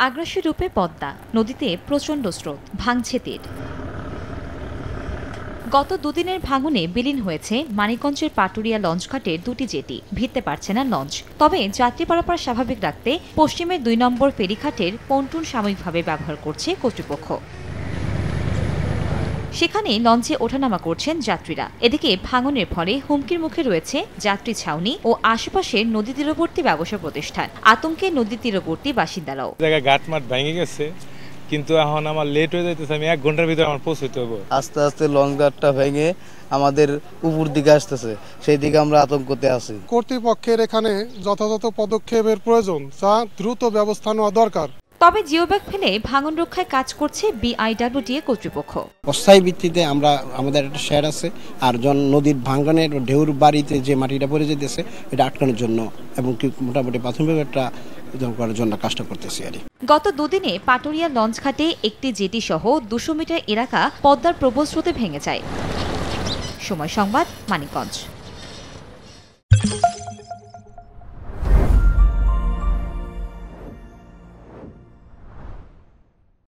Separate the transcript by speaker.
Speaker 1: আগ্রাসী রূপে পদ্মা নদীতে প্রচণ্ড স্রোত, ভাঙছে তীর। গত দুদিনের ভাঙনে বিলীন হয়েছে মানিকগঞ্জের পাটুরিয়া লঞ্চঘাটের দুটি জেটি, ভিড়তে পারছে না লঞ্চ। তবে যাত্রী পারাপার স্বাভাবিক রাখতে পশ্চিমের ২ নম্বর ফেরিঘাটের পন্টুন সাময়িকভাবে ব্যবহার করছে কর্তৃপক্ষ। সেখানে লঞ্চে ওঠানামা করছেন যাত্রীরা। এদিকে ভাঙনের ফলে হুমকির মুখে রয়েছে যাত্রী ছাউনি ও আশেপাশের নদী তীরবর্তী ব্যবসা প্রতিষ্ঠান। আতঙ্কে নদী তীরবর্তী বাসিন্দারাও।
Speaker 2: ঘাটমাট ভেঙে গেছে, কিন্তু এখন আমার লেট হয়ে যাইতেছে। আমি 1 ঘন্টার ভিতরে আমার পৌঁছতে হবে।
Speaker 3: আস্তে আস্তে লঞ্চ ঘাটটা ভেঙে আমাদের উপর দিকে আসতেছে, সেই দিকে আমরা আতঙ্কতে আছি।
Speaker 4: কর্তৃপক্ষের এখানে যথাযথ পদক্ষেপের প্রয়োজন, যা দ্রুত ব্যবস্থা নেওয়া দরকার।
Speaker 1: তবে জিওব্যাগ ফেলে ভাঙন রক্ষায় কাজ করছে বিআইডব্লিউটিএ কর্তৃপক্ষ।
Speaker 5: অস্থায়ী ভিত্তিতে আমাদের একটা শেয়ার আছে, আর নদীর ভাঙনের ঢেউর বাড়িতে যে মাটিটা পড়ে যেতেছে এটা আটকানোর জন্য এবং মোটামুটি প্রাথমিক একটা করার জন্য কাজটা করতেছি।
Speaker 1: গত দুদিনে পাটুরিয়া লঞ্চঘাটে একটি জেটি সহ 200 মিটার এলাকা পদ্মার প্রবল স্রোতে ভেঙে যায়। সময় সংবাদ, মানিকগঞ্জ।